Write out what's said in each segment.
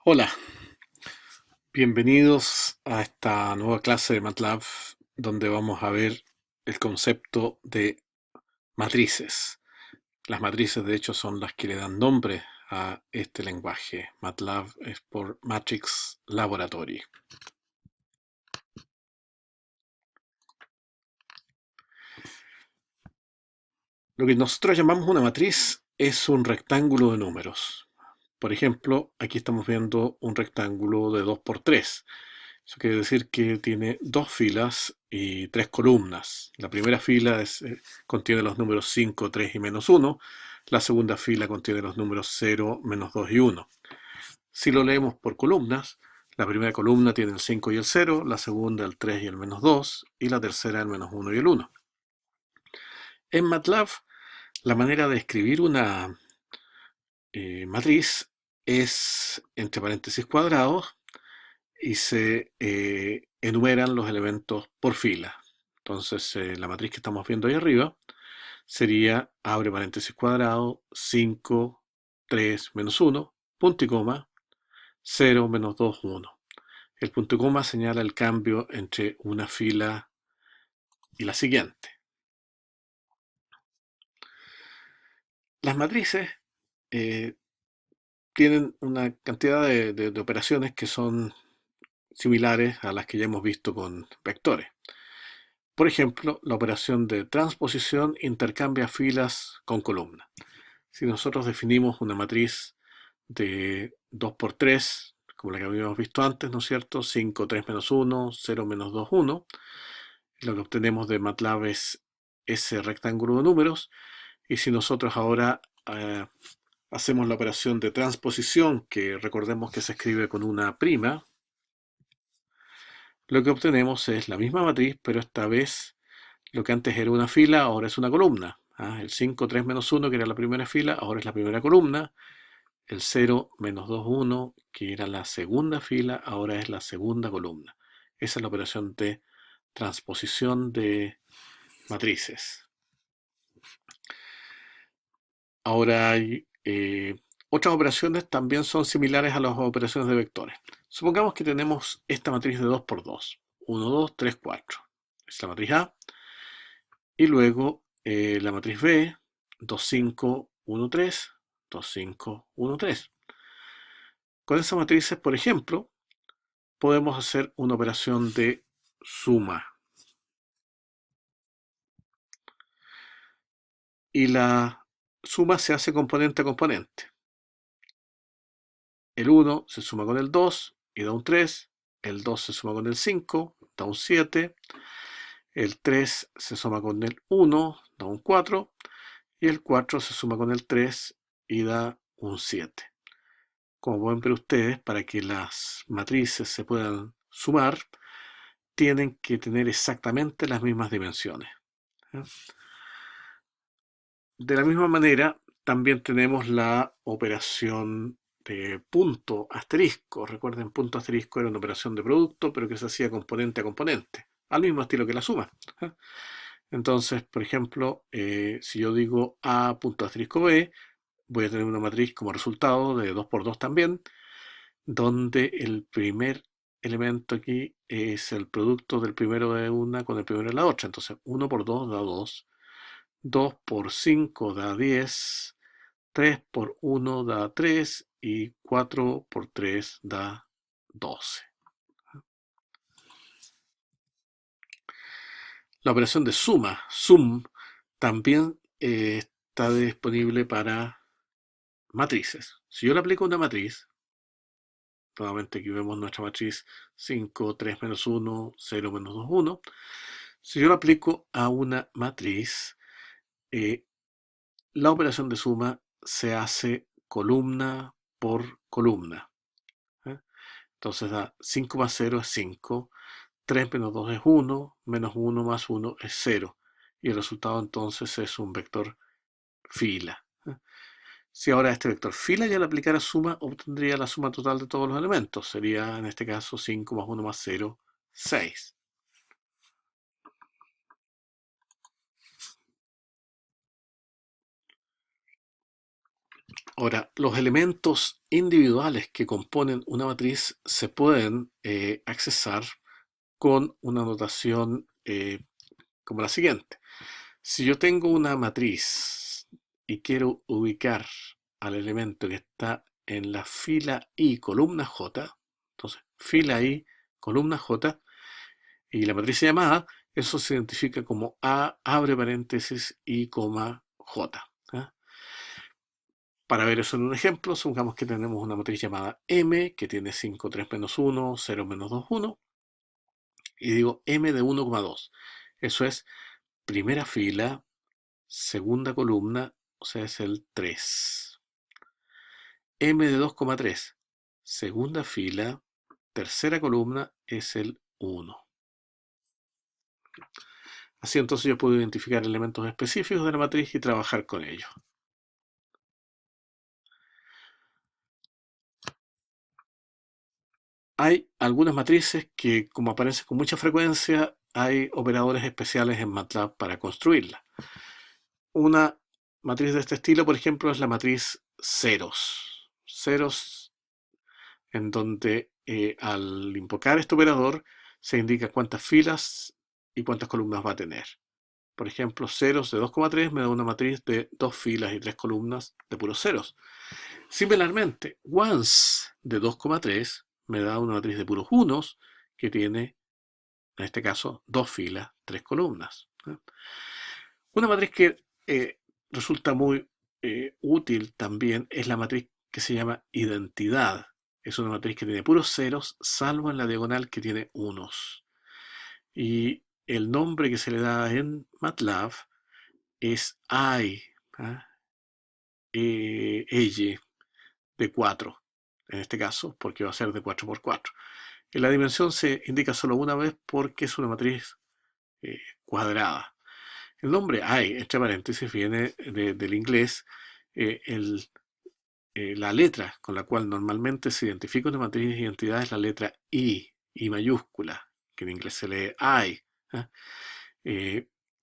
Hola, bienvenidos a esta nueva clase de MATLAB donde vamos a ver el concepto de matrices. Las matrices de hecho son las que le dan nombre a este lenguaje. MATLAB es por Matrix Laboratory. Lo que nosotros llamamos una matriz es un rectángulo de números. Por ejemplo, aquí estamos viendo un rectángulo de 2 por 3. Eso quiere decir que tiene dos filas y tres columnas. La primera fila contiene los números 5, 3 y menos 1. La segunda fila contiene los números 0, menos 2 y 1. Si lo leemos por columnas, la primera columna tiene el 5 y el 0, la segunda el 3 y el menos 2, y la tercera el menos 1 y el 1. En MATLAB, la manera de escribir una matriz es entre paréntesis cuadrados y se enumeran los elementos por fila. Entonces, la matriz que estamos viendo ahí arriba sería, abre paréntesis cuadrado, 5, 3, menos 1, punto y coma, 0, menos 2, 1. El punto y coma señala el cambio entre una fila y la siguiente. Las matrices eh, tienen una cantidad de operaciones que son similares a las que ya hemos visto con vectores. Por ejemplo, la operación de transposición intercambia filas con columnas. Si nosotros definimos una matriz de 2 por 3, como la que habíamos visto antes, ¿no es cierto? 5, 3 menos 1, 0 menos 2, 1. Lo que obtenemos de MATLAB es ese rectángulo de números. Y si nosotros ahora hacemos la operación de transposición, que recordemos que se escribe con una prima, lo que obtenemos es la misma matriz, pero esta vez lo que antes era una fila, ahora es una columna. El 5, 3 menos 1, que era la primera fila, ahora es la primera columna. El 0, menos 2, 1, que era la segunda fila, ahora es la segunda columna. Esa es la operación de transposición de matrices. Ahora hay otras operaciones también son similares a las operaciones de vectores. Supongamos que tenemos esta matriz de 2 por 2. 1, 2, 3, 4. Es la matriz A. Y luego la matriz B, 2, 5, 1, 3, 2, 5, 1, 3. Con esas matrices, por ejemplo, podemos hacer una operación de suma. Y la suma se hace componente a componente. El 1 se suma con el 2 y da un 3. El 2 se suma con el 5, da un 7. El 3 se suma con el 1, da un 4. Y el 4 se suma con el 3 y da un 7. Como pueden ver ustedes, para que las matrices se puedan sumar, tienen que tener exactamente las mismas dimensiones. De la misma manera, también tenemos la operación de punto asterisco. Recuerden, punto asterisco era una operación de producto, pero que se hacía componente a componente, al mismo estilo que la suma. Entonces, por ejemplo, si yo digo A punto asterisco B, voy a tener una matriz como resultado de 2 por 2 también, donde el primer elemento aquí es el producto del primero de una con el primero de la otra. Entonces, 1 por 2 da 2, 2 por 5 da 10, 3 por 1 da 3 y 4 por 3 da 12. La operación de suma, sum, también está disponible para matrices. Si yo le aplico una matriz, nuevamente aquí vemos nuestra matriz 5, 3 menos 1, 0 menos 2, 1. Si yo lo aplico a una matriz, eh, la operación de suma se hace columna por columna. ¿eh? Entonces da 5 más 0 es 5, 3 menos 2 es 1, menos 1 más 1 es 0. Y el resultado entonces es un vector fila. Si ahora a este vector fila ya le aplicara suma, obtendría la suma total de todos los elementos. Sería en este caso 5 más 1 más 0, 6. Ahora, los elementos individuales que componen una matriz se pueden accesar con una notación como la siguiente. Si yo tengo una matriz y quiero ubicar al elemento que está en la fila I, columna J, entonces fila I, columna J, y la matriz se llama A, eso se identifica como A, abre paréntesis, I, J. ¿Ah? Para ver eso en un ejemplo, supongamos que tenemos una matriz llamada M, que tiene 5, 3, menos 1, 0, menos 2, 1, y digo M de 1,2. Eso es primera fila, segunda columna, o sea, es el 3. M de 2,3, segunda fila, tercera columna, es el 1. Así entonces yo puedo identificar elementos específicos de la matriz y trabajar con ellos. Hay algunas matrices que, como aparecen con mucha frecuencia, hay operadores especiales en MATLAB para construirlas. Una matriz de este estilo, por ejemplo, es la matriz ceros. Ceros en donde al invocar este operador se indica cuántas filas y cuántas columnas va a tener. Por ejemplo, ceros de 2,3 me da una matriz de 2 filas y 3 columnas de puros ceros. Similarmente, ones de 2,3 me da una matriz de puros unos que tiene, en este caso, 2 filas, 3 columnas. Una matriz que resulta muy útil también es la matriz que se llama identidad. Es una matriz que tiene puros ceros, salvo en la diagonal que tiene unos. Y el nombre que se le da en MATLAB es I, ¿ah? Ella, de 4, en este caso, porque va a ser de 4 por 4. En la dimensión se indica solo una vez porque es una matriz cuadrada. El nombre I, entre paréntesis, viene del inglés. La letra con la cual normalmente se identifica una matriz de identidad es la letra I mayúscula, que en inglés se lee I. ¿Ah?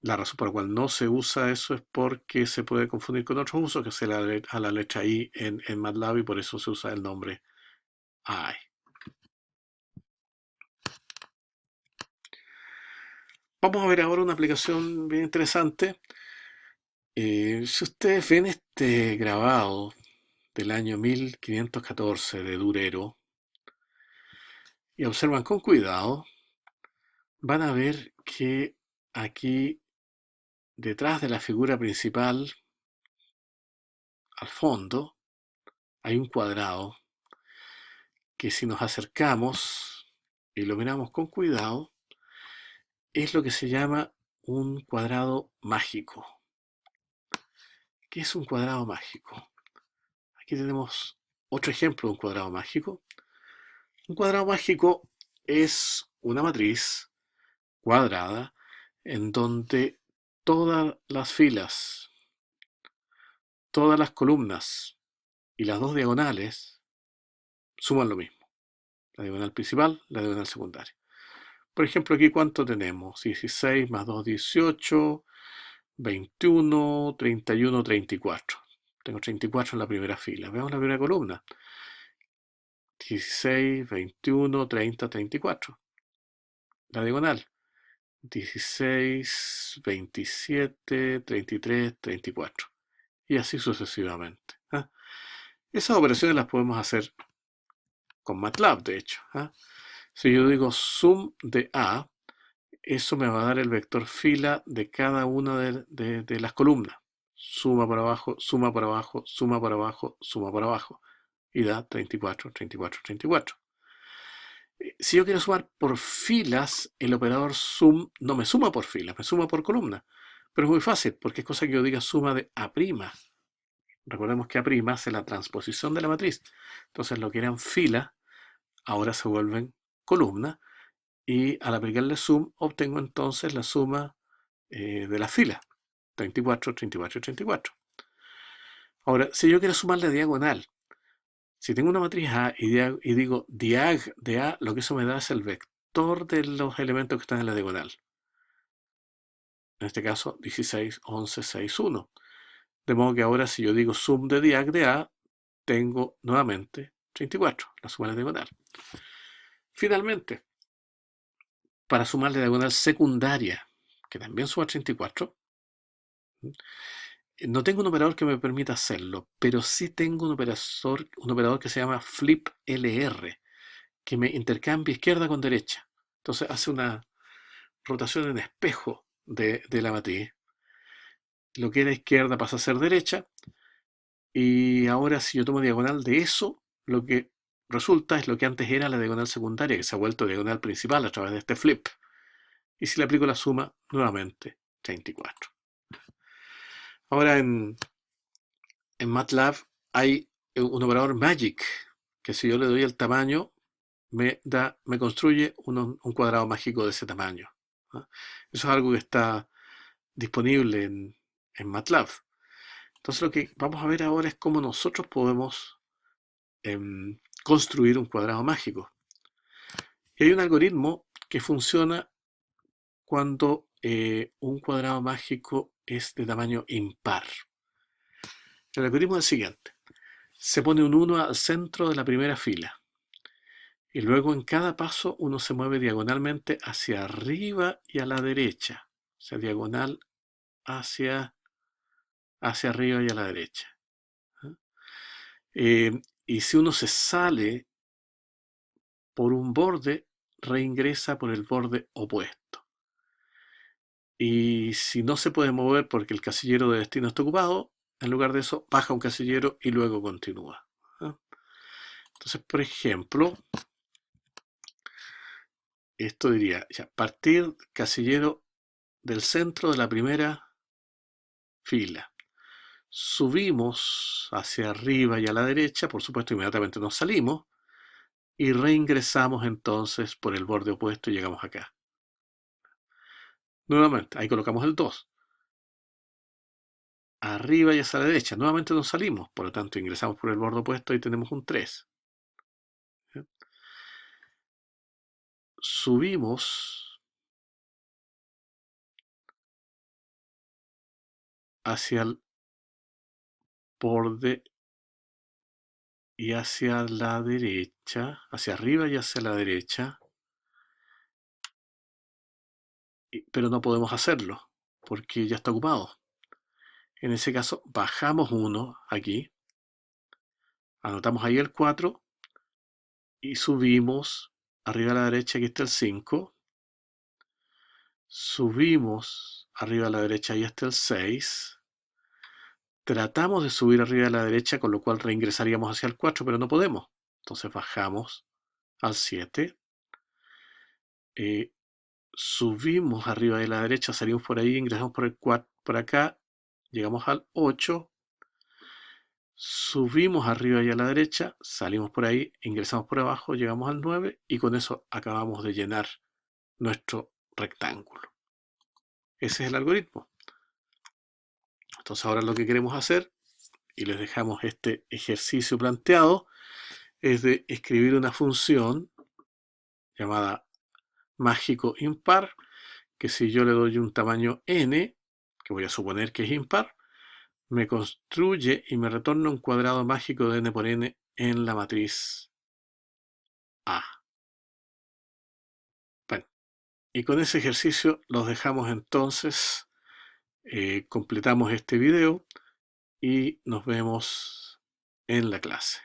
La razón por la cual no se usa eso es porque se puede confundir con otros usos, que se le a la letra I en MATLAB, y por eso se usa el nombre I. Vamos a ver ahora una aplicación bien interesante. Si ustedes ven este grabado del año 1514 de Durero y observan con cuidado, van a ver que aquí detrás de la figura principal, al fondo, hay un cuadrado que, si nos acercamos y lo miramos con cuidado, es lo que se llama un cuadrado mágico. ¿Qué es un cuadrado mágico? Aquí tenemos otro ejemplo de un cuadrado mágico. Un cuadrado mágico es una matriz cuadrada en donde todas las filas, todas las columnas y las dos diagonales suman lo mismo. La diagonal principal, la diagonal secundaria. Por ejemplo, aquí ¿cuánto tenemos? 16 más 2, 18, 21, 31, 34. Tengo 34 en la primera fila. Veamos la primera columna. 16, 21, 30, 34. La diagonal. 16, 27, 33, 34. Y así sucesivamente. ¿Ah? Esas operaciones las podemos hacer con MATLAB, de hecho. ¿Ah? Si yo digo sum de A, eso me va a dar el vector fila de cada una de las columnas. Suma por abajo, suma por abajo, suma por abajo, suma por abajo. Y da 34, 34, 34. Si yo quiero sumar por filas, el operador sum no me suma por filas, me suma por columna. Pero es muy fácil, porque es cosa que yo diga suma de A'. Recordemos que A' es la transposición de la matriz. Entonces lo que eran filas, ahora se vuelven columnas. Y al aplicarle sum, obtengo entonces la suma de las filas. 34, 34 y 34. Ahora, si yo quiero sumar la diagonal, si tengo una matriz A y digo diag de A, lo que eso me da es el vector de los elementos que están en la diagonal. En este caso, 16, 11, 6, 1. De modo que ahora, si yo digo sum de diag de A, tengo nuevamente 34, la suma de la diagonal. Finalmente, para sumar la diagonal secundaria, que también suma 34, no tengo un operador que me permita hacerlo, pero sí tengo un operador que se llama flip LR, que me intercambia izquierda con derecha. Entonces hace una rotación en espejo de la matriz. Lo que era izquierda pasa a ser derecha, y ahora si yo tomo diagonal de eso, lo que resulta es lo que antes era la diagonal secundaria, que se ha vuelto diagonal principal a través de este flip. Y si le aplico la suma, nuevamente 34. Ahora en MATLAB hay un operador magic, que si yo le doy el tamaño, me construye un cuadrado mágico de ese tamaño. ¿Ah? Eso es algo que está disponible en MATLAB. Entonces lo que vamos a ver ahora es cómo nosotros podemos construir un cuadrado mágico. Y hay un algoritmo que funciona cuando un cuadrado mágico es de tamaño impar. El algoritmo es el siguiente. Se pone un 1 al centro de la primera fila. Y luego en cada paso uno se mueve diagonalmente hacia arriba y a la derecha. O sea, diagonal hacia arriba y a la derecha. Y si uno se sale por un borde, reingresa por el borde opuesto. Y si no se puede mover porque el casillero de destino está ocupado, en lugar de eso, baja un casillero y luego continúa. Entonces, por ejemplo, esto diría, ya, partir casillero del centro de la primera fila. Subimos hacia arriba y a la derecha, por supuesto, inmediatamente nos salimos y reingresamos entonces por el borde opuesto y llegamos acá. Nuevamente, ahí colocamos el 2. Arriba y hacia la derecha, nuevamente nos salimos, por lo tanto ingresamos por el borde opuesto y tenemos un 3. Subimos hacia el borde y hacia la derecha, hacia arriba y hacia la derecha, pero no podemos hacerlo porque ya está ocupado. En ese caso bajamos 1 aquí, anotamos ahí el 4 y subimos arriba a la derecha, aquí está el 5, subimos arriba a la derecha, ahí está el 6, tratamos de subir arriba a la derecha, con lo cual reingresaríamos hacia el 4, pero no podemos. Entonces bajamos al 7, subimos arriba de la derecha, salimos por ahí, ingresamos por el 4, por acá, llegamos al 8, subimos arriba y a la derecha, salimos por ahí, ingresamos por abajo, llegamos al 9 y con eso acabamos de llenar nuestro rectángulo. Ese es el algoritmo. Entonces ahora lo que queremos hacer, y les dejamos este ejercicio planteado, es de escribir una función llamada mágico impar, que si yo le doy un tamaño n, que voy a suponer que es impar, me construye y me retorna un cuadrado mágico de n por n en la matriz A. Bueno, y con ese ejercicio los dejamos entonces, completamos este video y nos vemos en la clase.